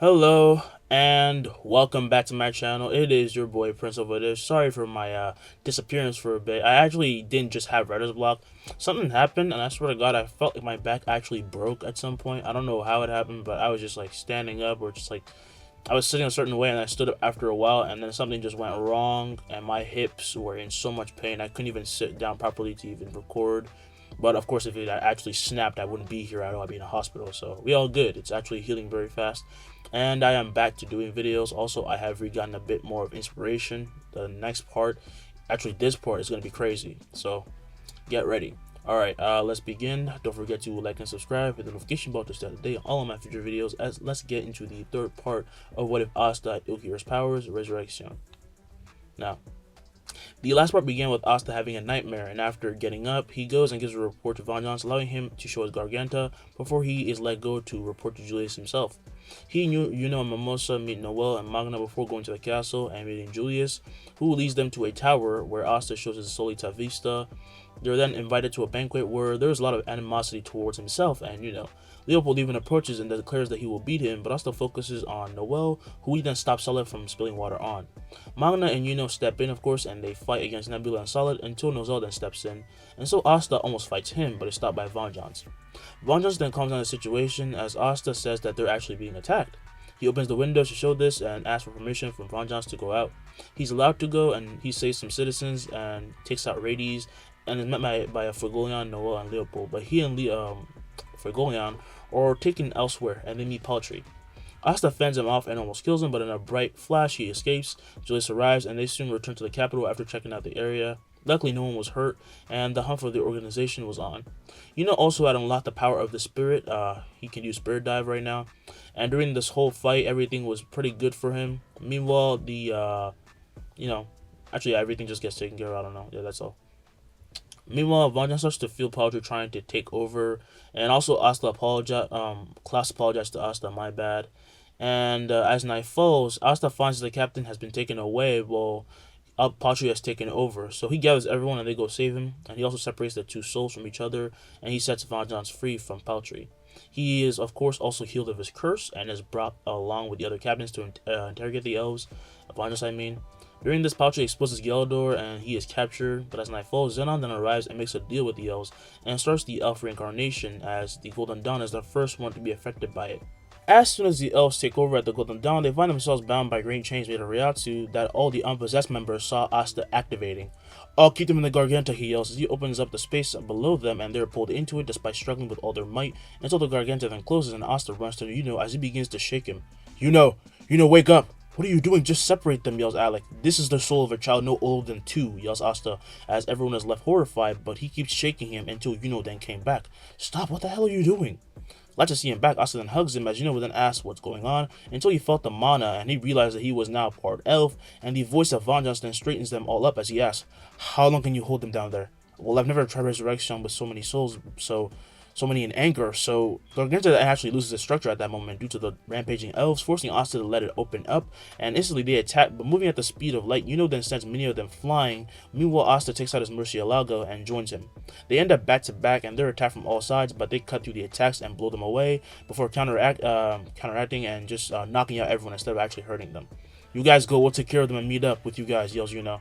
Hello and welcome back to my channel. It is your boy Prince over there. Sorry for my disappearance for a bit. I actually didn't just have writer's block. Something happened and I swear to God I felt like my back actually broke at some point. I don't know how it happened, but I was just like standing up or just like I was sitting a certain way and I stood up after a while and then something just went wrong and my hips were in so much pain. I couldn't even sit down properly to even record. But of course, if it actually snapped, I wouldn't be here. I'd be in a hospital. So we all good. It's actually healing very fast. And I am back to doing videos. Also, I have regotten a bit more of inspiration. The next part, actually this part is going to be crazy. So get ready. Alright, let's begin. Don't forget to like and subscribe, hit the notification bell to stay up to date on all of my future videos. As let's get into the third part of What If Asta Ulquiorra's powers, Ressureccion. Now, the last part began with Asta having a nightmare, and after getting up, he goes and gives a report to Vengeance, allowing him to show his Garganta before he is let go to report to Julius himself. He knew Yuno and Mimosa meet Noel and Magna before going to the castle and meeting Julius, who leads them to a tower where Asta shows his Solita Vista. They're then invited to a banquet where there's a lot of animosity towards himself and Leopold even approaches and declares that he will beat him, but Asta focuses on Noel, who he then stops Solid from spilling water on. Magna and Yuno step in, of course, and they fight against Nebula and Solid until Nozel then steps in, and so Asta almost fights him, but is stopped by Vengeance. Vengeance then calms down the situation as Asta says that they're actually being attacked. He opens the windows to show this and asks for permission from Vengeance to go out. He's allowed to go and he saves some citizens and takes out Rades and is met by a Fergolion, Noel, and Leopold, but he and Fergolion are taken elsewhere and they meet Paltry. Asta fends him off and almost kills him, but in a bright flash he escapes. Julius arrives and they soon return to the capital after checking out the area. Luckily no one was hurt and the hunt for the organization was on. Also had unlocked the power of the spirit. He can use spirit dive right now. And during this whole fight everything was pretty good for him. Meanwhile actually everything just gets taken care of. I don't know. Yeah, that's all. Meanwhile, Vanya starts to feel Paltry trying to take over, and also Klaus apologized to Asta, my bad. And as night falls, Asta finds the captain has been taken away while Paltry has taken over. So he gathers everyone and they go save him, and he also separates the two souls from each other, and he sets Vengeance free from Paltry. He is, of course, also healed of his curse and is brought along with the other captains to interrogate the elves, Vengeance I mean. During this, Paltry exposes Geldor and he is captured, but as night falls, Xenon then arrives and makes a deal with the elves and starts the elf reincarnation as the Golden Dawn is the first one to be affected by it. As soon as the elves take over at the Golden Dawn, they find themselves bound by green chains made of Ryatsu that all the unpossessed members saw Asta activating. I'll keep them in the Garganta, he yells as he opens up the space below them and they're pulled into it despite struggling with all their might until the Garganta then closes and Asta runs to Yuno as he begins to shake him. Yuno, wake up! What are you doing? Just separate them, yells Alec. This is the soul of a child no older than 2, yells Asta, as everyone is left horrified, but he keeps shaking him until Yuno then came back. Stop, what the hell are you doing? Glad to see him back, Asta then hugs him as Yuno then asks what's going on, until he felt the mana and he realized that he was now part elf, and the voice of Vengeance then straightens them all up as he asks, how long can you hold them down there? Well, I've never tried Ressureccion with so many souls, so many in anger, so Garganta actually loses its structure at that moment due to the rampaging elves, forcing Asta to let it open up, and instantly they attack, but moving at the speed of light, Yuno then sends many of them flying. Meanwhile, Asta takes out his Murcielago and joins him. They end up back to back, and they're attacked from all sides, but they cut through the attacks and blow them away before counteracting and just knocking out everyone instead of actually hurting them. You guys go, we'll take care of them and meet up with you guys, yells Yuno.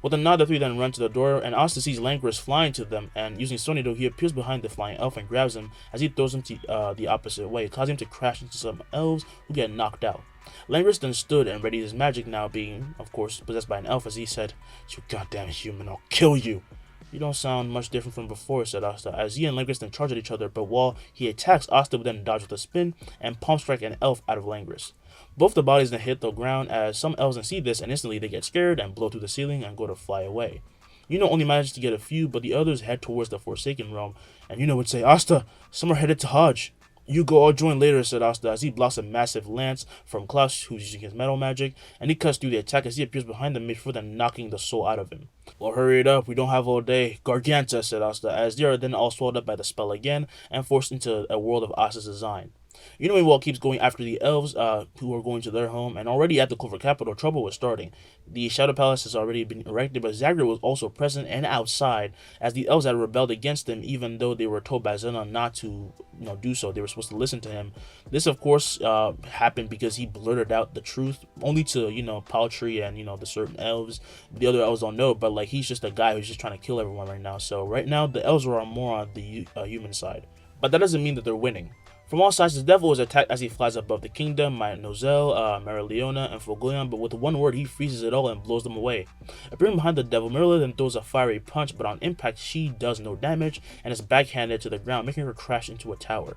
With a nod, the three then run to the door, and Asta sees Langris flying to them, and using Sonido, he appears behind the flying elf and grabs him as he throws him to the opposite way, causing him to crash into some elves who get knocked out. Langris then stood and readied his magic, now being, of course, possessed by an elf, as he said, "You goddamn human, I'll kill you." You don't sound much different from before, said Asta, as he and Langris then charge at each other, but while he attacks, Asta would then dodge with a spin and palm strike an elf out of Langris. Both the bodies then hit the ground as some elves then see this and instantly they get scared and blow through the ceiling and go to fly away. Yuno only manages to get a few, but the others head towards the Forsaken Realm, and Yuno would say, Asta, some are headed to Hodge. You go, I'll join later, said Asta, as he blocks a massive lance from Klaus, who's using his metal magic, and he cuts through the attack as he appears behind them before then knocking the soul out of him. Well, hurry it up, we don't have all day. Garganta, said Asta, as they are then all swallowed up by the spell again and forced into a world of Asta's design. Meanwhile keeps going after the elves who are going to their home, and already at the Clover capital, trouble was starting. The Shadow Palace has already been erected, but Zagreus was also present and outside, as the elves had rebelled against them, even though they were told by Xenon not to do so. They were supposed to listen to him. This, of course, happened because he blurted out the truth only to Paltry and the certain elves. The other elves don't know, but like he's just a guy who's just trying to kill everyone right now. So right now the elves are more on the human side, but that doesn't mean that they're winning. From all sides, the devil is attacked as he flies above the kingdom, by Nozel, Marileona, and Foglion, but with one word, he freezes it all and blows them away. Appearing behind the devil, Marilla then throws a fiery punch, but on impact, she does no damage and is backhanded to the ground, making her crash into a tower.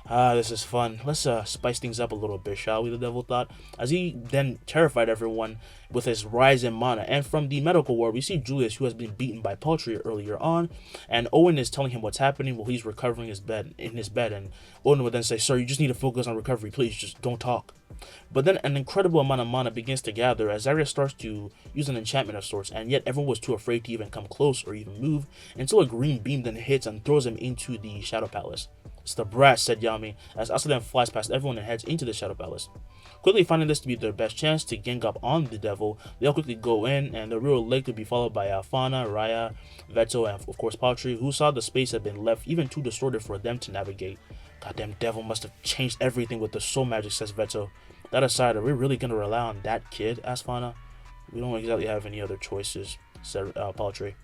This is fun. Let's spice things up a little bit, shall we? The devil thought, as he then terrified everyone with his rise in mana. And from the medical ward, we see Julius, who has been beaten by Paltry earlier on, and Owen is telling him what's happening while he's recovering in his bed. And Owen would then say, "Sir, you just need to focus on recovery. Please, just don't talk." But then an incredible amount of mana begins to gather as Zagreus starts to use an enchantment of sorts, and yet everyone was too afraid to even come close or even move until a green beam then hits and throws him into the Shadow Palace. "It's the brat," said Yami, as Asta then flies past everyone and heads into the Shadow Palace. Quickly finding this to be their best chance to gang up on the devil, they all quickly go in, and the real leg could be followed by Fauna, Raya, Veto, and of course Paltry, who saw the space had been left even too distorted for them to navigate. "Goddamn devil must have changed everything with the soul magic," says Veto. "That aside, are we really gonna rely on that kid?" asked Fauna. "We don't exactly have any other choices," said Paltry.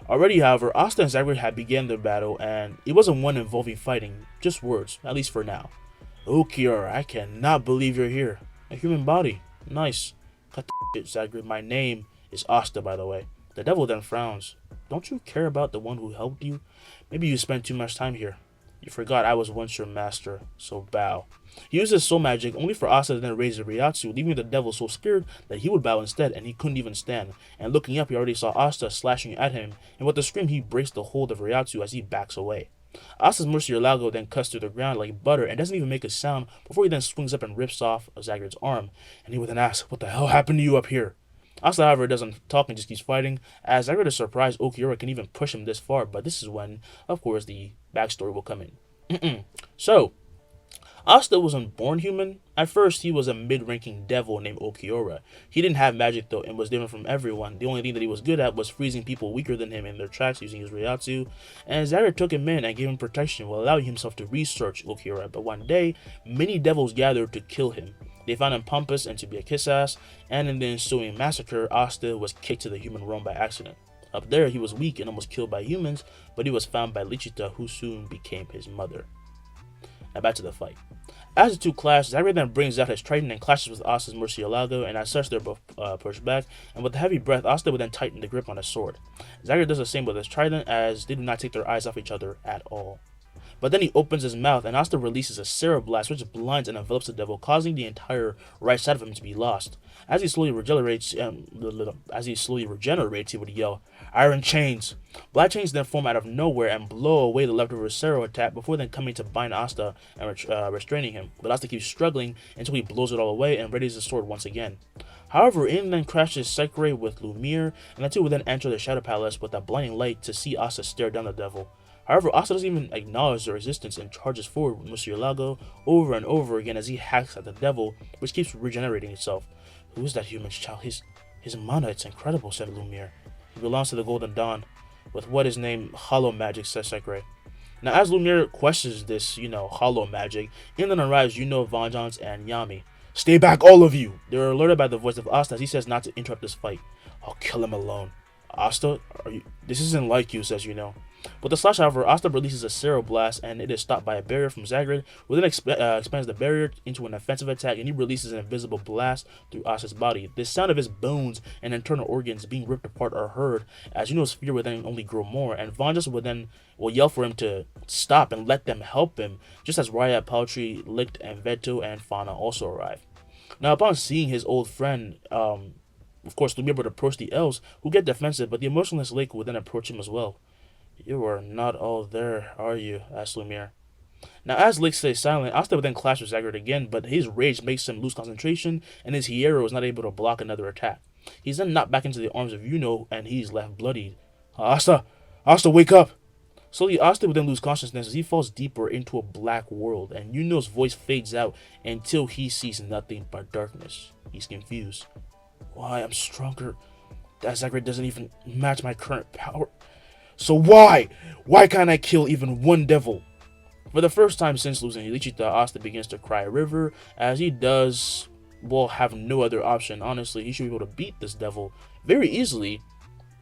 Already, however, Asta and Zagreus had begun their battle, and it wasn't one involving fighting, just words, at least for now. "Ulquiorra, I cannot believe you're here. A human body. Nice." "Cut the shit, Zagreus. My name is Asta, by the way." The devil then frowns. "Don't you care about the one who helped you? Maybe you spent too much time here. You forgot I was once your master, so bow." He uses soul magic only for Asta to then raise the Ryatsu, leaving the devil so scared that he would bow instead, and he couldn't even stand. And looking up, he already saw Asta slashing at him, and with a scream, he breaks the hold of Ryatsu as he backs away. Asta's Murcielago then cuts through the ground like butter and doesn't even make a sound before he then swings up and rips off Zagreus' arm, and he would then ask, "What the hell happened to you up here?" Asta, however, doesn't talk and just keeps fighting, as Zagreus is surprised Ulquiorra can even push him this far, but this is when, of course, the backstory will come in. So, Asta wasn't born human. At first, he was a mid-ranking devil named Ulquiorra. He didn't have magic though and was different from everyone. The only thing that he was good at was freezing people weaker than him in their tracks using his Ryatsu, and Zagreus took him in and gave him protection while allowing himself to research Ulquiorra. But one day, many devils gathered to kill him. They found him pompous and to be a kiss-ass, and in the ensuing massacre, Asta was kicked to the human realm by accident. Up there, he was weak and almost killed by humans, but he was found by Lichita, who soon became his mother. Now back to the fight. As the two clash, Zagreus then brings out his trident and clashes with Asta's Murcielago, and as such they're both pushed back, and with a heavy breath, Asta would then tighten the grip on his sword. Zagreus does the same with his trident, as they do not take their eyes off each other at all. But then he opens his mouth, and Asta releases a Cereblast, which blinds and envelops the devil, causing the entire right side of him to be lost. As he slowly regenerates, he would yell, "Iron chains!" Black chains then form out of nowhere and blow away the leftover Cero attack before then coming to bind Asta and restraining him. But Asta keeps struggling until he blows it all away and readies his sword once again. However, in then crashes Sekre with Lumiere, and the two would then enter the Shadow Palace with a blinding light to see Asta stare down the devil. However, Asta doesn't even acknowledge the resistance and charges forward with Murcielago over and over again as he hacks at the devil, which keeps regenerating itself. "Who is that human child? His mana, it's incredible," said Lumiere. "He belongs to the Golden Dawn, with what is named Hollow Magic," says Sekre. Now, as Lumiere questions this, hollow magic, in then arrives Vengeance and Yami. "Stay back, all of you!" They're alerted by the voice of Asta as he says not to interrupt this fight. "I'll kill him alone." "Asta, this isn't like you," says With the slash, however, Asta releases a Cereblast, and it is stopped by a barrier from Zagreus, who then expands the barrier into an offensive attack, and he releases an invisible blast through Asta's body. The sound of his bones and internal organs being ripped apart are heard, as Yuno's fear would then only grow more, and Vengeance will yell for him to stop and let them help him, just as Raya, Paltry, Licht, and Veto, and Fauna also arrive. Now, upon seeing his old friend, of course, Lumiere would approach the elves, who get defensive, but the emotionless Lake would then approach him as well. "You are not all there, are you?" asked Lumiere. Now, as Lake stays silent, Asta would then clash with Zagreus again, but his rage makes him lose concentration, and his Hierro is not able to block another attack. He's then knocked back into the arms of and he's left bloodied. Asta, wake up!" Slowly, Asta would then lose consciousness as he falls deeper into a black world, and Yuno's voice fades out until he sees nothing but darkness. He's confused. "Why, I'm stronger. That Zagreus doesn't even match my current power. So why can't I kill even one devil?" For the first time since losing Lichita, Asta begins to cry a river, as he does, well, have no other option. Honestly, he should be able to beat this devil very easily,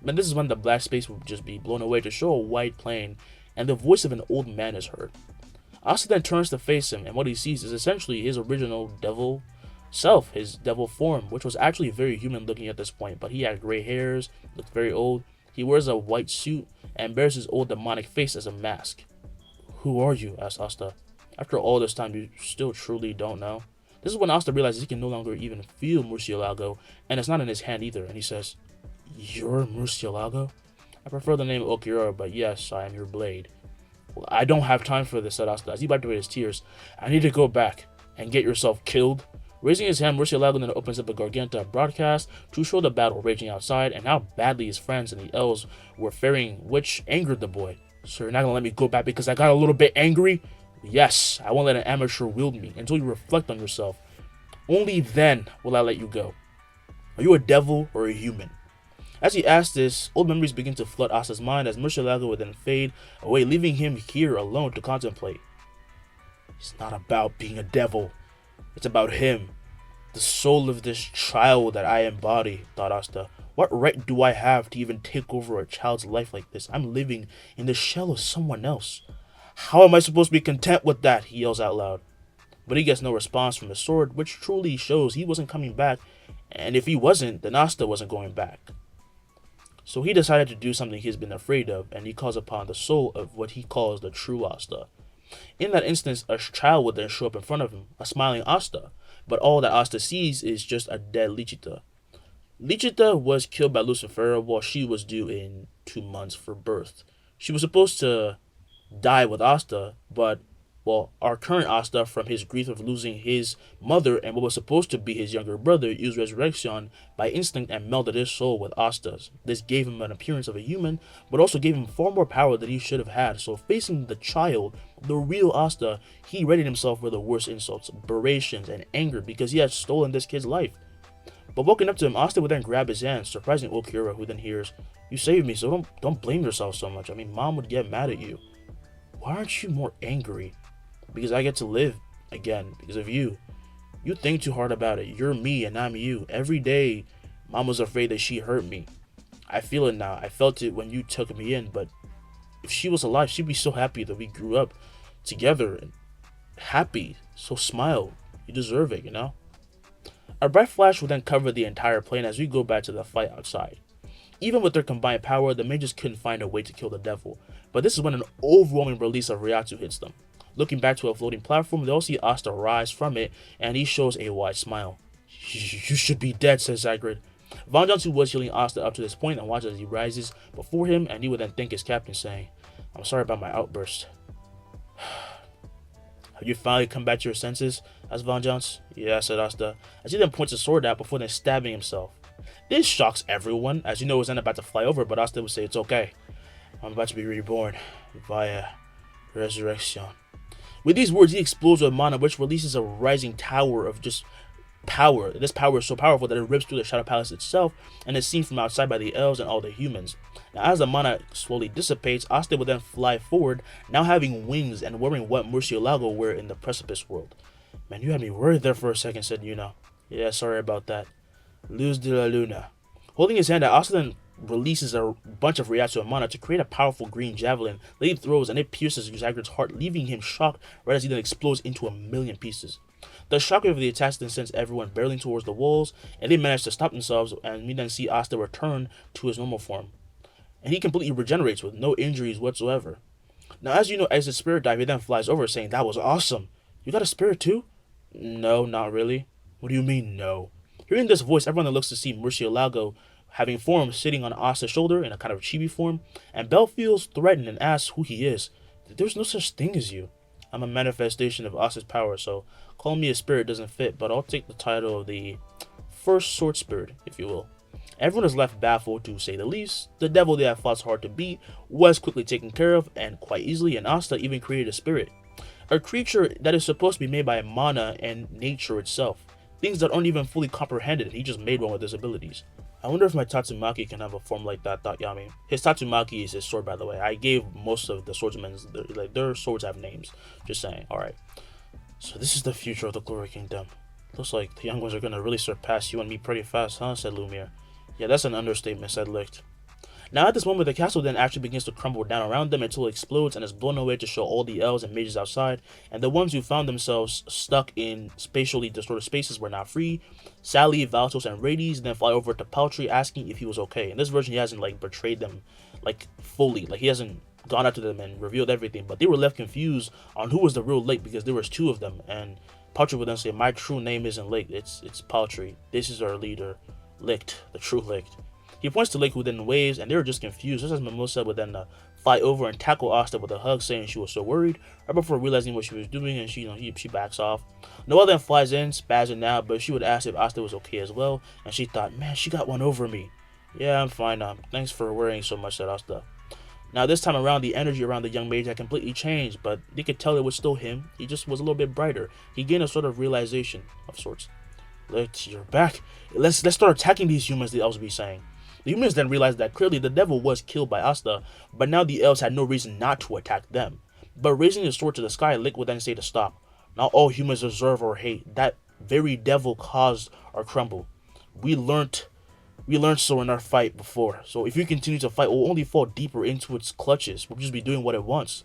but this is when the black space will just be blown away to show a white plane, and the voice of an old man is heard. Asta then turns to face him, and what he sees is essentially his original devil self, his devil form, which was actually very human looking at this point, but he had gray hairs, looked very old. He wears a white suit, and bears his old demonic face as a mask. "Who are you?" asks Asta. "After all this time, you still truly don't know?" This is when Asta realizes he can no longer even feel Murcielago, and it's not in his hand either, and he says, "You're Murcielago? I prefer the name Ulquiorra, but yes, I am your blade." "Well, I don't have time for this," said Asta as he wiped away his tears. "I need to go back and get yourself killed." Raising his hand, Murcielago then opens up a Garganta broadcast to show the battle raging outside and how badly his friends and the elves were faring, which angered the boy. "So you're not gonna let me go back because I got a little bit angry?" "Yes, I won't let an amateur wield me until you reflect on yourself. Only then will I let you go. Are you a devil or a human?" As he asked this, old memories begin to flood Asta's mind as Murcielago would then fade away, leaving him here alone to contemplate. "It's not about being a devil. It's about him, the soul of this child that I embody," thought Asta. "What right do I have to even take over a child's life like this? I'm living in the shell of someone else. How am I supposed to be content with that?" he yells out loud. But he gets no response from the sword, which truly shows he wasn't coming back, and if he wasn't, then Asta wasn't going back. So he decided to do something he's been afraid of, and he calls upon the soul of what he calls the true Asta. In that instance, a child would then show up in front of him, a smiling Asta, but all that Asta sees is just a dead Lichita. Lichita was killed by Lucifer while she was due in 2 months for birth. She was supposed to die with Asta, but, well, our current Asta, from his grief of losing his mother and what was supposed to be his younger brother, used Ressureccion by instinct and melded his soul with Asta's. This gave him an appearance of a human, but also gave him far more power than he should have had. So facing the child, the real Asta, he readied himself for the worst insults, berations, and anger because he had stolen this kid's life. But walking up to him, Asta would then grab his hand, surprising Ulquiorra, who then hears, "You saved me, so don't blame yourself so much. I mean, Mom would get mad at you." "Why aren't you more angry?" "Because I get to live again because of you. You think too hard about it. You're me and I'm you. Every day, Mom was afraid that she hurt me. I feel it now. I felt it when you took me in, but if she was alive, she'd be so happy that we grew up together and happy. So smile. You deserve it, you know?" A bright flash will then cover the entire plane as we go back to the fight outside. Even with their combined power, the mages couldn't find a way to kill the devil, but this is when an overwhelming release of Ryatsu hits them. Looking back to a floating platform, they all see Asta rise from it, and he shows a wide smile. "You should be dead," says Zagrid. Von who was healing Asta up to this point, and watches as he rises before him, and he would then thank his captain, saying, "I'm sorry about my outburst." "Have you finally come back to your senses?" asked Von Jones. "Yeah," said Asta, as he then points his sword out before then stabbing himself. This shocks everyone, as you know his end about to fly over, but Asta would say, "It's okay. I'm about to be reborn via Ressureccion." With these words, he explodes with mana, which releases a rising tower of just power. This power is so powerful that it rips through the Shadow Palace itself, and is seen from outside by the elves and all the humans. Now, as the mana slowly dissipates, Asta will then fly forward, now having wings and wearing what Murcielago wear in the Precipice world. "Man, you had me worried there for a second," said Yuna. "Yeah, sorry about that. Luz de la Luna." Holding his hand out, Asta then releases a bunch of Ryatsu and mana to create a powerful green javelin that he throws, and it pierces Zagrid's heart, leaving him shocked right as he then explodes into a million pieces. The shockwave of the attacks then sends everyone barreling towards the walls, and they manage to stop themselves, and we then see Asta return to his normal form. And he completely regenerates with no injuries whatsoever. Now, as you know, as his spirit dive, he then flies over saying, "That was awesome. You got a spirit too?" "No, not really." "What do you mean, no?" Hearing this voice, everyone then looks to see Murcielago having form sitting on Asta's shoulder in a kind of chibi form, and Belle feels threatened and asks who he is. "There's no such thing as you. I'm a manifestation of Asta's power, so calling me a spirit doesn't fit, but I'll take the title of the first sword spirit, if you will." Everyone is left baffled, to say the least. The devil they had fought so hard to beat was quickly taken care of, and quite easily, and Asta even created a spirit. A creature that is supposed to be made by mana and nature itself. Things that aren't even fully comprehended, and he just made one with his abilities. I wonder if my Tatsumaki can have a form like that, thought Yami. His Tatsumaki is his sword, by the way. I gave most of the swordsmen's, their swords have names. Just saying. Alright. So this is the future of the Glory Kingdom. Looks like the young ones are gonna really surpass you and me pretty fast, huh? Said Lumiere. Yeah, that's an understatement, said Licht. Now at this moment, the castle then actually begins to crumble down around them until it explodes and is blown away to show all the elves and mages outside, and the ones who found themselves stuck in spatially distorted spaces were now free. Sally, Valtos, and Rades then fly over to Paltry asking if he was okay. In this version, he hasn't like betrayed them like fully, like he hasn't gone after them and revealed everything, but they were left confused on who was the real Lake because there was two of them, and Paltry would then say, "My true name isn't Lake, it's Paltry. This is our leader, Licht, the true Licht." He points to Lake, who then waves, and they were just confused, just as Mimosa would then fly over and tackle Asta with a hug, saying she was so worried, right before realizing what she was doing, and she backs off. Noelle then flies in, spazzing now, but she would ask if Asta was okay as well, and she thought, man, she got one over me. Yeah, I'm fine, thanks for worrying so much, said Asta. Now this time around, the energy around the young mage had completely changed, but they could tell it was still him. He just was a little bit brighter. He gained a sort of realization of sorts. Look, you're back. Let's start attacking these humans, the elves would be saying. The humans then realized that clearly the devil was killed by Asta, but now the elves had no reason not to attack them. But raising his sword to the sky, Lick would then say to stop. Not all humans deserve our hate. That very devil caused our crumble. We learned so in our fight before. So if we continue to fight, we'll only fall deeper into its clutches. We'll just be doing what it wants.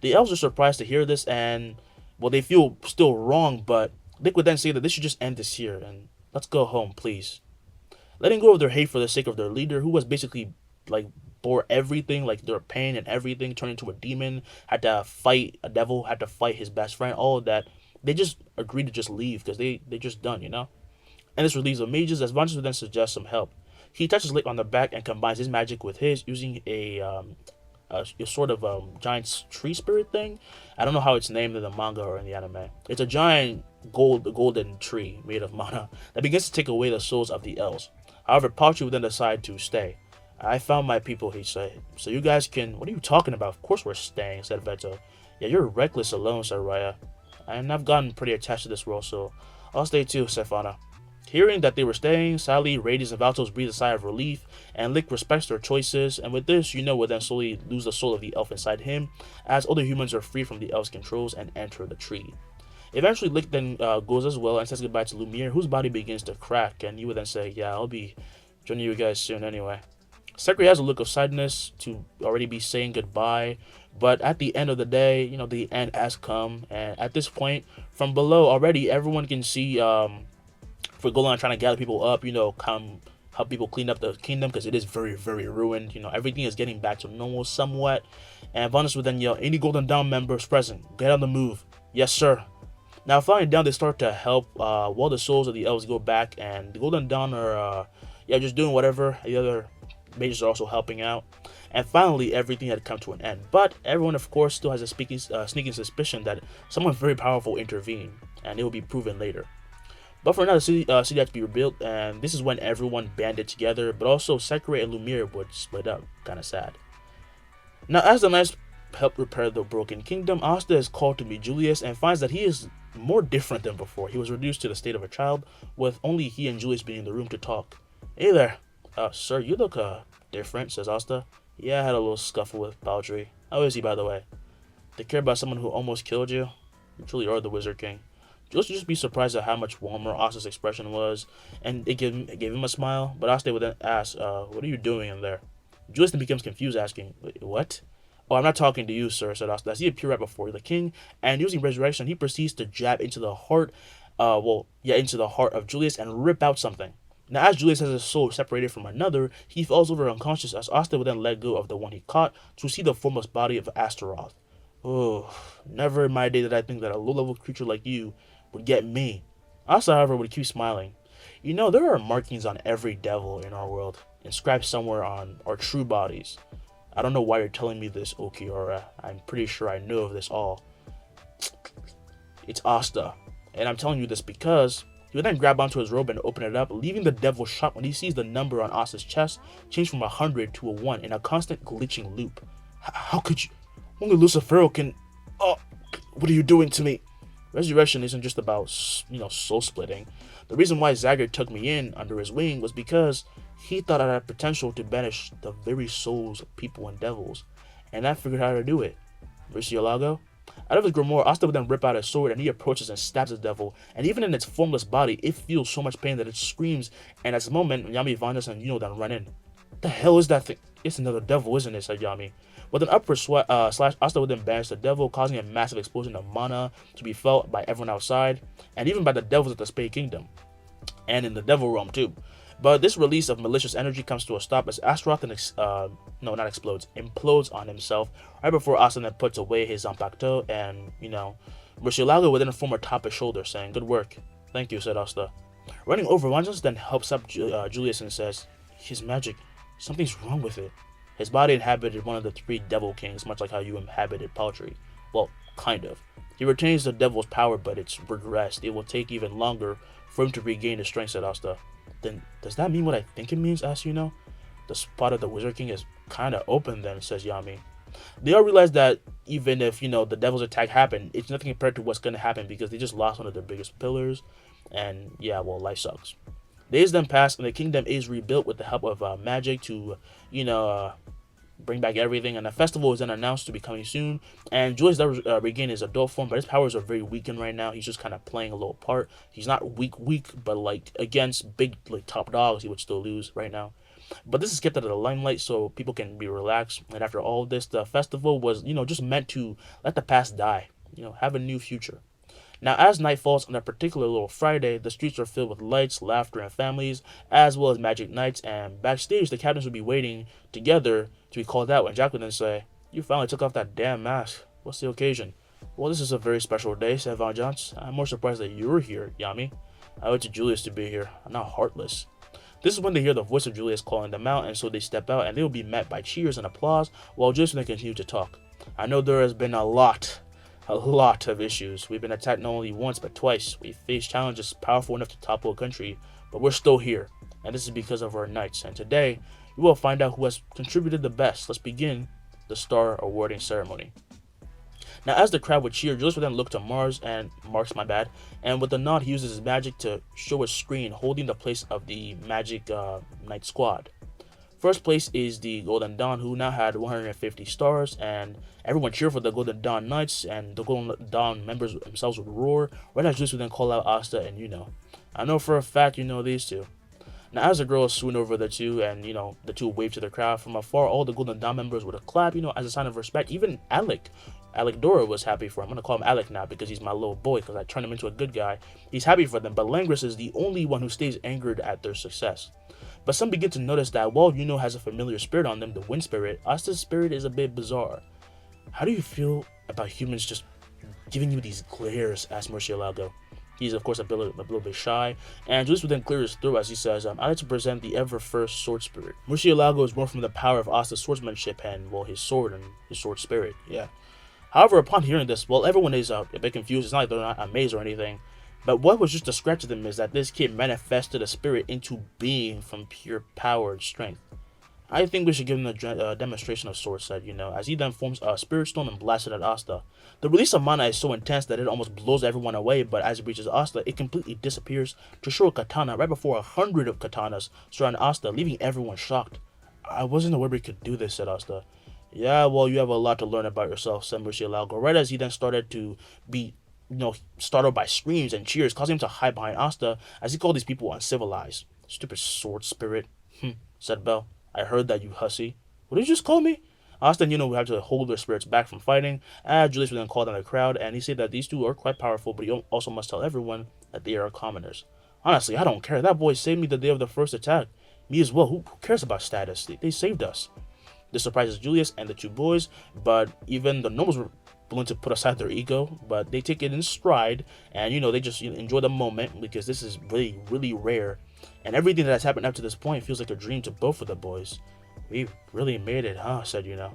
The elves are surprised to hear this, and well, they feel still wrong, but Lick would then say that this should just end this here, and let's go home, please. Letting go of their hate for the sake of their leader, who was basically like bore everything, like their pain and everything, turned into a demon, had to fight a devil, had to fight his best friend, all of that. They just agreed to just leave because they just done, you know. And this relieves the mages, as Vanges would then suggest some help. He touches Lick on the back and combines his magic with his, using a sort of giant tree spirit thing. I don't know how it's named in the manga or in the anime. It's a giant golden tree made of mana that begins to take away the souls of the elves. However, Paltry would then decide to stay. I found my people, he said. So you guys can... What are you talking about? Of course we're staying, said Veto. Yeah, you're reckless alone, said Raya. And I've gotten pretty attached to this world, so I'll stay too, said Fauna. Hearing that they were staying, Sally, Radius, and Valtos breathed a sigh of relief, and Lick respects their choices, and with this, will then slowly lose the soul of the elf inside him, as other humans are free from the elf's controls and enter the tree. Eventually, Lick then goes as well and says goodbye to Lumiere, whose body begins to crack, and he would then say, yeah, I'll be joining you guys soon anyway. Sekri has a look of sadness to already be saying goodbye, but at the end of the day, the end has come, and at this point, from below already, everyone can see for Golan trying to gather people up, come help people clean up the kingdom, because it is very, very ruined. Everything is getting back to normal somewhat, and Vanus would then yell, any Golden Dawn members present, get on the move. Yes, sir. Now, flying down, they start to help while the souls of the elves go back, and the Golden Dawn are, just doing whatever. The other mages are also helping out. And finally, everything had come to an end. But everyone, of course, still has a sneaking suspicion that someone very powerful intervened, and it will be proven later. But for now, the city had to be rebuilt, and this is when everyone banded together, but also Sekirei and Lumiere would split up. Kind of sad. Now, as the knights help repair the broken kingdom, Asta is called to meet Julius and finds that he is more different than before. He was reduced to the state of a child, with only he and Julius being in the room to talk. Hey there. Sir, you look, different, says Asta. Yeah, I had a little scuffle with Paltry. How is he, by the way? They care about someone who almost killed you? You truly are the Wizard King. Julius would just be surprised at how much warmer Asta's expression was, and it gave him a smile, but Asta would then ask, what are you doing in there? Julius then becomes confused, asking, what? Oh, I'm not talking to you, sir, said Asta, as he appeared right before the king, and using Ressureccion, he proceeds to jab into the heart, into the heart of Julius and rip out something. Now, as Julius has his soul separated from another, he falls over unconscious as Asta would then let go of the one he caught to see the formless body of Astaroth. Oh, never in my day did I think that a low-level creature like you would get me. Asta, however, would keep smiling. There are markings on every devil in our world, inscribed somewhere on our true bodies. I don't know why you're telling me this, Ulquiorra. I'm pretty sure I know of this all. It's Asta, and I'm telling you this because he would then grab onto his robe and open it up, leaving the devil shocked when he sees the number on Asta's chest change from 100 to a 1 in a constant glitching loop. How could you? Only Lucifero can... Oh, what are you doing to me? Ressureccion isn't just about, soul splitting. The reason why Zagger took me in under his wing was because He thought it had potential to banish the very souls of people and devils, and I figured out how to do it. Murcielago? Out of his grimoire, Asta would then rip out his sword and he approaches and stabs the devil, and even in its formless body, it feels so much pain that it screams, and at the moment, Yami, Vandas, and then run in. What the hell is that thing? It's another devil, isn't it? Said Yami. With an upward slash, Asta would then banish the devil, causing a massive explosion of mana to be felt by everyone outside, and even by the devils of the Spade Kingdom, and in the Devil Realm too. But this release of malicious energy comes to a stop as Astaroth implodes on himself right before Asta then puts away his Zanpakuto, and Murcielago would then form atop his shoulder, saying, "Good work." "Thank you," said Asta. Running over, Vangelis then helps up Julius and says, "His magic, something's wrong with it. His body inhabited one of the 3 Devil Kings, much like how you inhabited Paltry. Well, kind of. He retains the devil's power, but it's regressed. It will take even longer for him to regain his strength," said Asta. "Then does that mean what I think it means?" asked Yuno. "The spot of the Wizard King is kinda open then," says Yami. They all realize that even if, the devil's attack happened, it's nothing compared to what's gonna happen because they just lost one of their biggest pillars, and yeah, well, life sucks. Days then pass and the kingdom is rebuilt with the help of magic to, bring back everything, and a festival is then announced to be coming soon, and Julius does regain his adult form, but his powers are very weakened right now. He's just kind of playing a little part. He's not weak, but like against big top dogs, he would still lose right now. But this is kept out of the limelight so people can be relaxed, and after all of this, the festival was, just meant to let the past die, have a new future. Now, as night falls on a particular little Friday, the streets are filled with lights, laughter, and families, as well as magic nights, and backstage, the captains would be waiting together to be called out, and Jack would then say, "You finally took off that damn mask. What's the occasion?" "Well, this is a very special day," said Vengeance. "I'm more surprised that you're here, Yami. I owe it to Julius to be here. I'm not heartless." This is when they hear the voice of Julius calling them out, and so they step out, and they will be met by cheers and applause, while Julius will then continue to talk. "I know there has been a lot of issues. We've been attacked not only once, but twice. We've faced challenges powerful enough to topple a country, but we're still here, and this is because of our knights. And today, we will find out who has contributed the best. Let's begin the star awarding ceremony." Now, as the crowd would cheer, Julius would then look to Marks, and with a nod, he uses his magic to show a screen holding the place of the magic knight squad. First place is the Golden Dawn, who now had 150 stars, and everyone cheered for the Golden Dawn Knights, and the Golden Dawn members themselves would roar, right as Julius would then call out Asta and "I know for a fact you know these two." Now, as the girls swoon over the two, and the two wave to the crowd from afar, all the Golden Dawn members would clap, as a sign of respect. Even Alec Dora was happy for him. I'm gonna call him Alec now because he's my little boy, because I turned him into a good guy. He's happy for them, but Langris is the only one who stays angered at their success. But some begin to notice that while has a familiar spirit on them, the wind spirit, Asta's spirit is a bit bizarre. "How do you feel about humans just giving you these glares?" asked Murcielago. He's, of course, a little bit shy, and Julius would then clear his throat as he says, "I'd like to present the ever-first sword spirit." Murcielago is born from the power of Asta's swordsmanship and, his sword and his sword spirit, yeah. However, upon hearing this, everyone is a bit confused. It's not like they're not amazed or anything. But what was just a scratch to them is that this kid manifested a spirit into being from pure power and strength. "I think we should give him a demonstration of sword," said, as he then forms a spirit storm and blasts it at Asta. The release of mana is so intense that it almost blows everyone away, but as it reaches Asta, it completely disappears to show a katana right before 100 of katanas surround Asta, leaving everyone shocked. "I wasn't aware we could do this," said Asta. "Yeah, well, you have a lot to learn about yourself," said Murcielago, right as he then started to be startled by screams and cheers, causing him to hide behind Asta as he called these people uncivilized. "Stupid sword spirit," said Belle. "I heard that, you hussy." "What did you just call me?" Asta and would have to hold their spirits back from fighting, as Julius would then call down the crowd, and he said that these two are quite powerful, but he also must tell everyone that they are commoners. "Honestly, I don't care. That boy saved me the day of the first attack. Me as well. Who cares about status? They saved us." This surprises Julius and the two boys, but even the nobles were willing to put aside their ego, but they take it in stride, and they just enjoy the moment, because this is really, really rare, and everything that has happened up to this point feels like a dream to both of the boys. "We really made it, huh?" said "Yeah,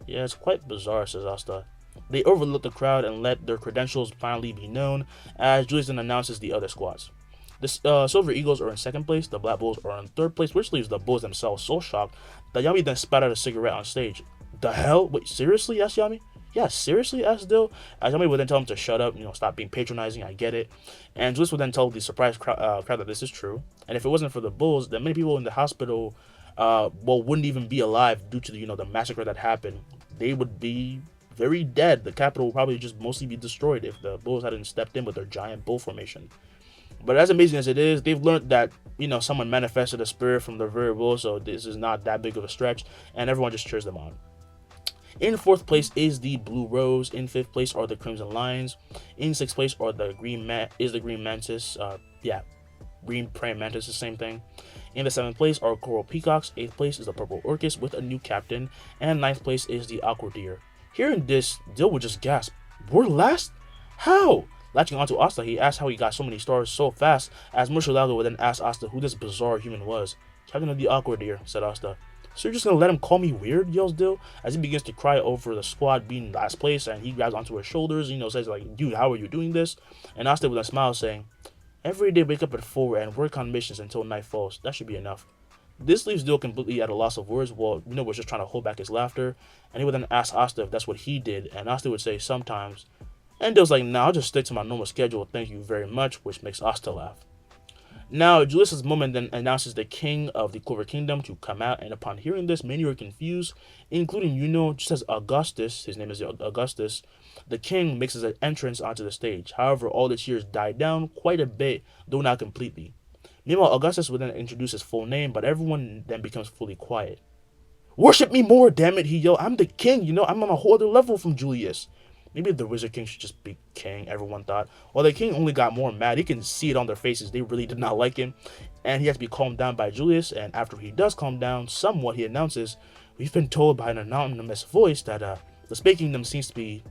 it's quite bizarre," says Asta. They overlook the crowd and let their credentials finally be known, as Julius then announces the other squads. The Silver Eagles are in second place, the Black Bulls are in third place, which leaves the Bulls themselves so shocked that Yami then spat out a cigarette on stage. "The hell? Wait, seriously?" asked Yami. Yeah, seriously, asked Dill. As somebody would then tell him to shut up, stop being patronizing. I get it. And Julius would then tell the surprised crowd that this is true. And if it wasn't for the bulls, then many people in the hospital, wouldn't even be alive due to the massacre that happened. They would be very dead. The capital would probably just mostly be destroyed if the bulls hadn't stepped in with their giant bull formation. But as amazing as it is, they've learned that someone manifested a spirit from their very bull, so this is not that big of a stretch, and everyone just cheers them on. In fourth place is the Blue Rose. In fifth place are the Crimson Lions. In sixth place are the Green Mantis. Green Praying Mantis, the same thing. In the seventh place are Coral Peacocks. Eighth place is the Purple Orchis with a new captain. And ninth place is the Aqua Deer. Hearing this, Dill would just gasp. We're last? How? Latching onto Asta, he asked how he got so many stars so fast, as Murcielago would then ask Asta who this bizarre human was. Captain of the Aqua Deer, said Asta. So you're just gonna let him call me weird? Yells Dill, as he begins to cry over the squad being last place, and he grabs onto his shoulders, says like, dude, how are you doing this? And Asta with a smile saying, every day wake up at 4 and work on missions until night falls. That should be enough. This leaves Dill completely at a loss of words, while was just trying to hold back his laughter, and he would then ask Asta if that's what he did, and Asta would say sometimes. And Dill's like, nah, I'll just stick to my normal schedule, thank you very much, which makes Asta laugh. Now, Julius's moment then announces the king of the Clover Kingdom to come out, and upon hearing this, many are confused, including just as Augustus, his name is Augustus, the king makes his entrance onto the stage. However, all the cheers die down quite a bit, though not completely. Meanwhile, Augustus would then introduce his full name, but everyone then becomes fully quiet. Worship me more, damn it, he yelled. I'm the king, I'm on a whole other level from Julius. Maybe the Wizard King should just be king, everyone thought. While the king only got more mad, he can see it on their faces. They really did not like him. And he has to be calmed down by Julius. And after he does calm down somewhat, he announces, we've been told by an anonymous voice that the Space Kingdom seems to be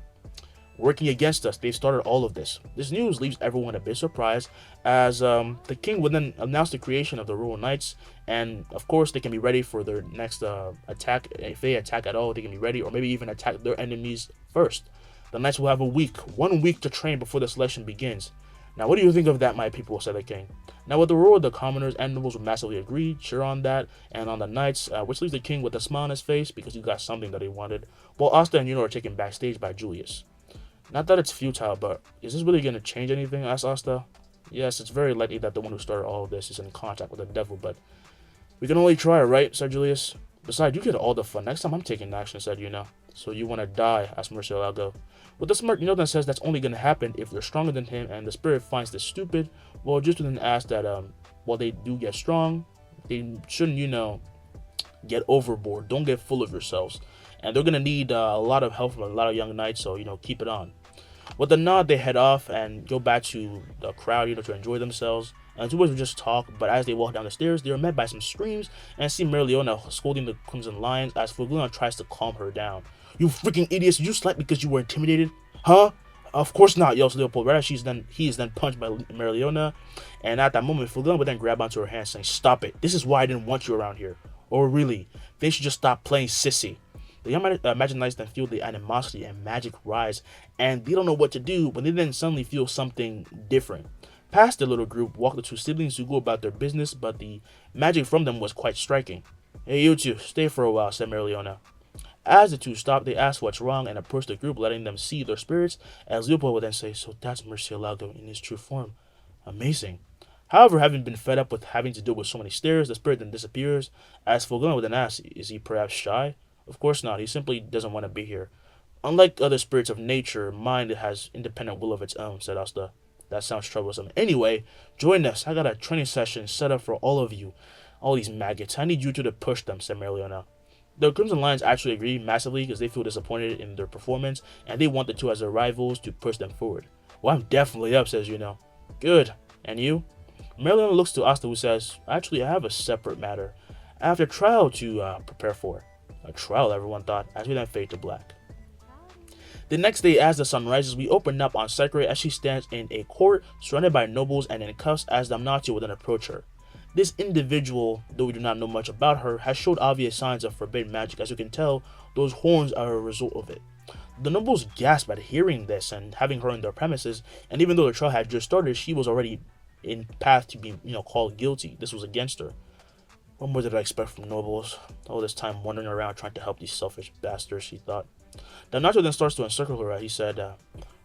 working against us. They've started all of this. This news leaves everyone a bit surprised, as the king would then announce the creation of the Royal Knights. And of course, they can be ready for their next attack. If they attack at all, they can be ready, or maybe even attack their enemies first. The Knights will have 1 week to train before the selection begins. Now, what do you think of that, my people, said the king. Now, with the roar, the commoners and nobles would massively agree, cheer on that, and on the Knights, which leaves the king with a smile on his face because he got something that he wanted, while Asta and are taken backstage by Julius. Not that it's futile, but is this really going to change anything, asked Asta. Yes, it's very likely that the one who started all of this is in contact with the devil, but we can only try, right, said Julius. Besides, you get all the fun. Next time I'm taking action, said So you want to die, asked Murcielago. With a smirk, then says that's only going to happen if you're stronger than him, and the spirit finds this stupid. Well, just then ask that, while they do get strong, they shouldn't, get overboard. Don't get full of yourselves. And they're going to need a lot of help from a lot of young knights, so, keep it on. With a nod, they head off and go back to the crowd, to enjoy themselves. And the two boys would just talk, but as they walk down the stairs, they are met by some screams and see Mereoleona scolding the Crimson Lions as Fulguna tries to calm her down. You freaking idiots, did you slept because you were intimidated? Huh? Of course not, yells Leopold, right as he is then punched by Mereoleona. And at that moment, Fulguna would then grab onto her hand saying, stop it, this is why I didn't want you around here. Or really, they should just stop playing sissy. The young Imaginites then feel the animosity and magic rise, and they don't know what to do when they then suddenly feel something different. Past the little group walked the two siblings who go about their business, but the magic from them was quite striking. Hey, you two, stay for a while, said Mereoleona. As the two stopped, they asked what's wrong and approached the group, letting them see their spirits, as Leopold would then say, so that's Murcielago in his true form. Amazing. However, having been fed up with having to deal with so many stares, the spirit then disappears, as Fulguna would then ask, is he perhaps shy? Of course not, he simply doesn't want to be here. Unlike other spirits of nature, mind has independent will of its own, said Asta. That sounds troublesome. Anyway, join us. I got a training session set up for all of you. All these maggots. I need you two to push them, said Mereoleona. The Crimson Lions actually agree massively because they feel disappointed in their performance, and they want the two as their rivals to push them forward. Well, I'm definitely up, says Good. And you? Mereoleona looks to Asta, who says, actually, I have a separate matter. I have a trial to prepare for. A trial, everyone thought, as we then fade to black. The next day, as the sun rises, we open up on Sakura as she stands in a court surrounded by nobles and in cuffs as Damnatio would then approach her. This individual, though we do not know much about her, has showed obvious signs of forbidden magic. As you can tell, those horns are a result of it. The nobles gasp at hearing this and having her in their premises, and even though the trial had just started, she was already in path to be, called guilty. This was against her. What more did I expect from nobles? All this time wandering around trying to help these selfish bastards, she thought. Damnatio then starts to encircle her. He said,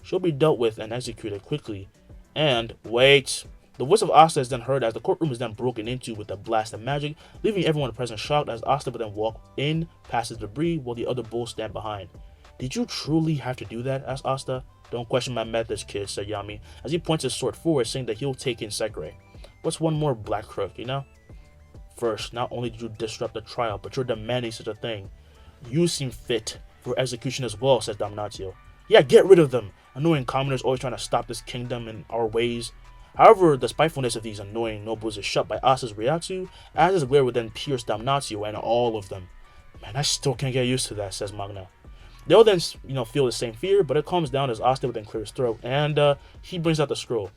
she'll be dealt with and executed quickly. And wait. The voice of Asta is then heard as the courtroom is then broken into with a blast of magic, leaving everyone present shocked as Asta would then walk in past the debris while the other bulls stand behind. Did you truly have to do that? Asked Asta. Don't question my methods, kid, said Yami, as he points his sword forward, saying that he'll take in Sekre. What's one more black crook, you know? First, not only did you disrupt the trial, but you're demanding such a thing. You seem fit for execution as well, says Damnatio. Yeah, get rid of them. Annoying commoners always trying to stop this kingdom in our ways. However, the spitefulness of these annoying nobles is shut by Asta's Ryatsu, as his glare would then pierce Damnatio and all of them. Man, I still can't get used to that, says Magna. They all then, feel the same fear, but it calms down as Asta would then clear his throat, and he brings out the scroll.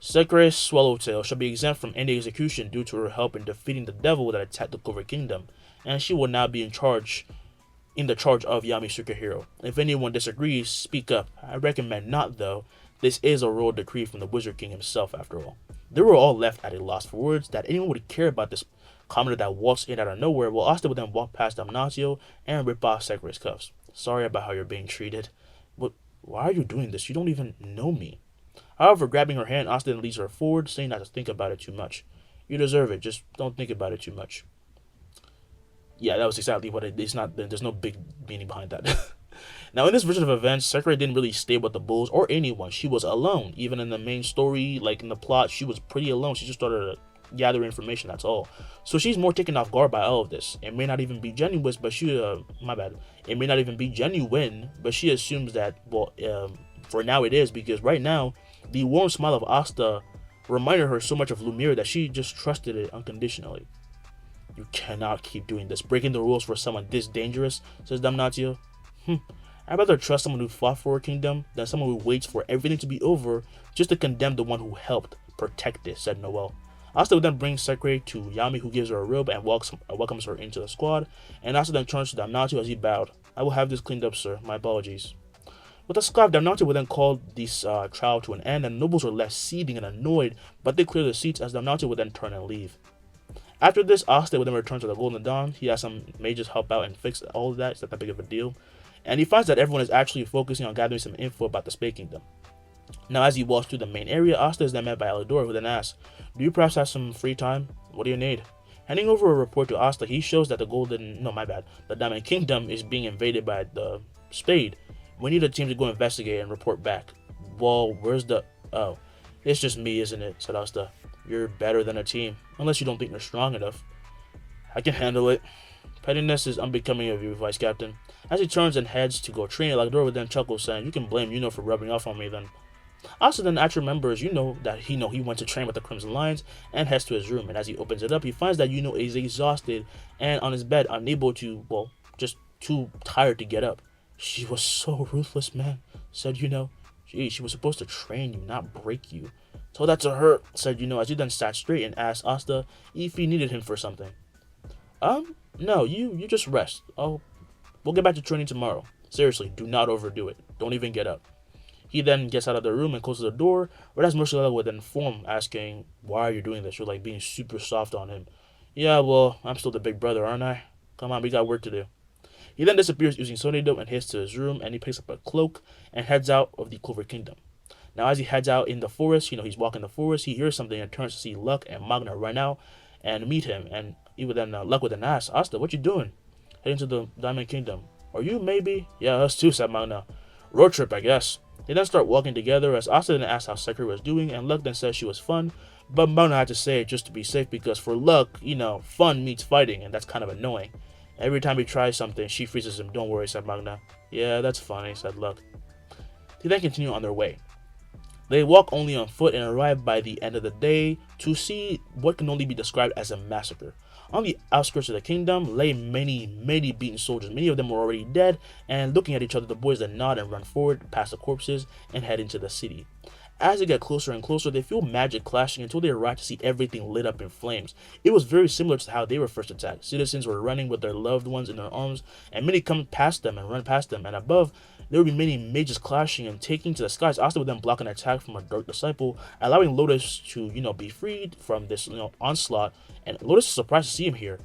Sekre Swallowtail shall be exempt from any execution due to her help in defeating the devil that attacked the Clover Kingdom, and she will now be in the charge of Yami Sukehiro. If anyone disagrees, speak up. I recommend not, though. This is a royal decree from the Wizard King himself, after all. They were all left at a loss for words that anyone would care about this commoner that walks in out of nowhere, while Asta would then walk past Damnatio and rip off Sekre's cuffs. Sorry about how you're being treated. But why are you doing this? You don't even know me. However, grabbing her hand, Asta then leads her forward, saying not to think about it too much. You deserve it, just don't think about it too much. Yeah, that was exactly what it is. There's no big meaning behind that. Now, in this version of events, Sekre didn't really stay with the bulls or anyone. She was alone. Even in the main story, like in the plot, she was pretty alone. She just started to gather information, that's all. So she's more taken off guard by all of this. It may not even be genuine, but It may not even be genuine, but she assumes that, for now it is, because right now, the warm smile of Asta reminded her so much of Lumiere that she just trusted it unconditionally. You cannot keep doing this, breaking the rules for someone this dangerous, says Damnatio. I'd rather trust someone who fought for a kingdom than someone who waits for everything to be over just to condemn the one who helped protect it, said Noel. Asta would then bring Sekre to Yami, who gives her a robe and welcomes her into the squad, and Asta then turns to Damnatio as he bowed. I will have this cleaned up, sir. My apologies. With a scarf, Damnatio would then call this trial to an end, and the nobles were left seething and annoyed, but they clear the seats as Damnatio would then turn and leave. After this, Asta would then return to the Golden Dawn. He has some mages help out and fix all of that. It's not that big of a deal. And he finds that everyone is actually focusing on gathering some info about the Spade Kingdom. Now, as he walks through the main area, Asta is then met by Alidor, who then asks, do you perhaps have some free time? What do you need? Handing over a report to Asta, he shows that the Diamond Kingdom is being invaded by the Spade. We need a team to go investigate and report back. Well, where's the... Oh, it's just me, isn't it? Said Asta. You're better than a team, unless you don't think you're strong enough. I can handle it. Pettiness is unbecoming of you, Vice Captain. As he turns and heads to go train, Alidor would then chuckle, saying, you can blame Yuno for rubbing off on me then. Asta then actually remembers that he went to train with the Crimson Lions and heads to his room, and as he opens it up, he finds that Yuno is exhausted and on his bed, unable to, just too tired to get up. She was so ruthless, man, said Yuno. Gee, she was supposed to train you, not break you. Told that to her, said Yuno, as he then sat straight and asked Asta if he needed him for something. No, you just rest. We'll get back to training tomorrow. Seriously, do not overdo it. Don't even get up. He then gets out of the room and closes the door, whereas Murciela would then inform, asking, why are you doing this? You're like being super soft on him. Yeah, well, I'm still the big brother, aren't I? Come on, we got work to do. He then disappears using Sonido and heads to his room, and he picks up a cloak and heads out of the Clover Kingdom. Now, as he heads out in the forest, he's walking the forest, he hears something and turns to see Luck and Magna run out and meet him, and Luck would then ask, Asta, what you doing? Heading to the Diamond Kingdom. Are you, maybe? Yeah, us too, said Magna. Road trip, I guess. They then start walking together as Asta then asks how Sekre was doing, and Luck then says she was fun, but Magna had to say it just to be safe because for Luck, fun meets fighting, and that's kind of annoying. Every time he tries something, she freezes him. Don't worry, said Magna. Yeah, that's funny, said Luck. They then continue on their way. They walk only on foot and arrive by the end of the day to see what can only be described as a massacre. On the outskirts of the kingdom lay many beaten soldiers. Many of them were already dead, and looking at each other, the boys then nod and run forward past the corpses and head into the city. As they get closer and closer, they feel magic clashing until they arrive to see everything lit up in flames. It was very similar to how they were first attacked. Citizens were running with their loved ones in their arms, and many come past them and run past them, and above, there would be many mages clashing and taking to the skies. Asta would then block an attack from a dark disciple, allowing Lotus to, be freed from this, onslaught, and Lotus is surprised to see him here.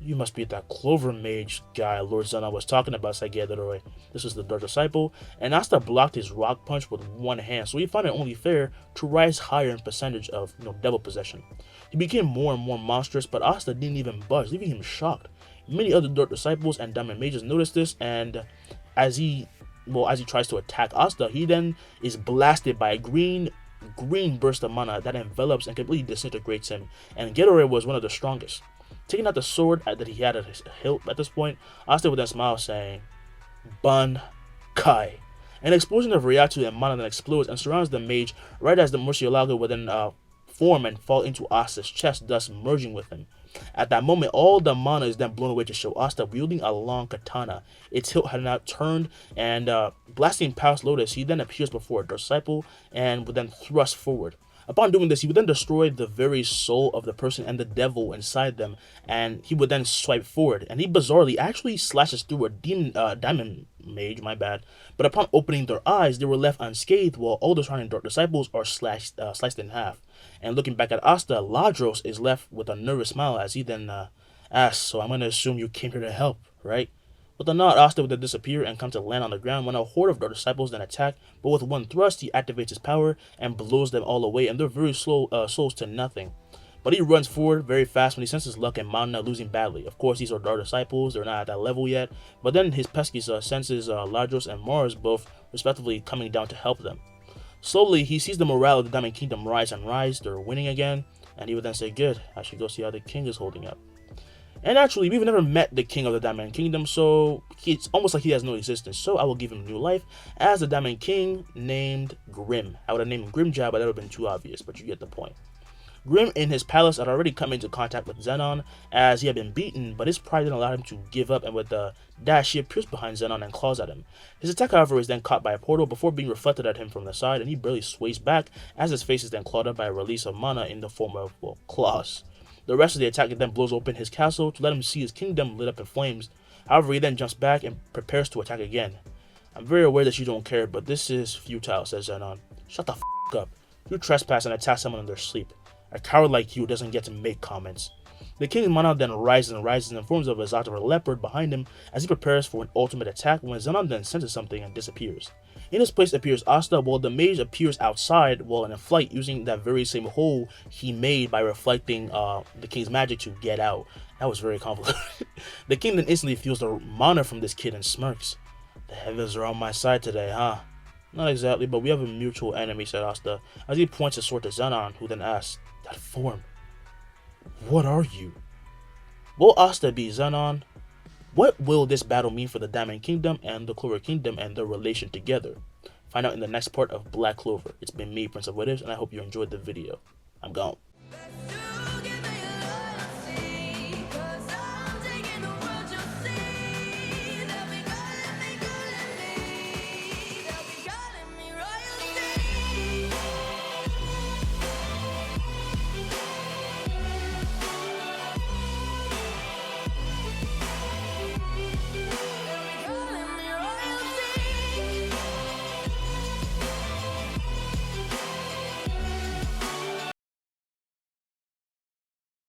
You must be that Clover Mage guy Lord Zenon was talking about, said Gedoroi. This was the Dark Disciple, and Asta blocked his rock punch with one hand, so he found it only fair to rise higher in percentage of devil possession. He became more and more monstrous, but Asta didn't even budge, leaving him shocked. Many other Dark Disciples and Diamond Mages noticed this, and as he tries to attack Asta, he then is blasted by a green burst of mana that envelops and completely disintegrates him, and Gedoroi was one of the strongest. Taking out the sword that he had at his hilt at this point, Asta would then smile, saying, Ban Kai. An explosion of Ryatu and mana then explodes and surrounds the mage right as the Murcielago would then form and fall into Asta's chest, thus merging with him. At that moment, all the mana is then blown away to show Asta wielding a long katana. Its hilt had now turned, and blasting past Lotus, he then appears before a disciple and would then thrust forward. Upon doing this, he would then destroy the very soul of the person and the devil inside them, and he would then swipe forward, and he bizarrely actually slashes through a diamond mage, but upon opening their eyes, they were left unscathed, while all the surrounding dark disciples are sliced in half. And looking back at Asta, Ladros is left with a nervous smile as he then asks, so I'm going to assume you came here to help, right? With a nod, Asta would then disappear and come to land on the ground when a horde of dark disciples then attack, but with one thrust, he activates his power and blows them all away, and their very slow souls to nothing. But he runs forward very fast when he senses luck and Mana losing badly. Of course, these are dark disciples, they're not at that level yet, but then his pesky senses Ladros and Mars both respectively coming down to help them. Slowly, he sees the morale of the Diamond Kingdom rise and rise, they're winning again, and he would then say, good, I should go see how the king is holding up. And actually, we've never met the king of the Diamond Kingdom, so it's almost like he has no existence. So I will give him new life as the Diamond King named Grim. I would have named him Grimjaw, but that would have been too obvious, but you get the point. Grim in his palace had already come into contact with Zenon as he had been beaten, but his pride didn't allow him to give up, and with the dash he appears behind Zenon and claws at him. His attack, however, is then caught by a portal before being reflected at him from the side, and he barely sways back as his face is then clawed up by a release of mana in the form of, claws. The rest of the attack then blows open his castle to let him see his kingdom lit up in flames. However, he then jumps back and prepares to attack again. I'm very aware that you don't care, but this is futile, says Zenon. Shut the f*** up. You trespass and attack someone in their sleep. A coward like you doesn't get to make comments. The king's mana then rises and rises in forms of a Zatover leopard behind him as he prepares for an ultimate attack when Zenon then senses something and disappears. In his place appears Asta, while the mage appears outside while in a flight using that very same hole he made by reflecting the king's magic to get out. That was very complicated. The king then instantly feels the mana from this kid and smirks. The heavens are on my side today, huh? Not exactly, but we have a mutual enemy, said Asta, as he points his sword to Zenon, who then asks, that form, what are you? Will Asta be Zenon? What will this battle mean for the Diamond Kingdom and the Clover Kingdom and their relation together? Find out in the next part of Black Clover. It's been me, Prince of Witters, and I hope you enjoyed the video. I'm gone.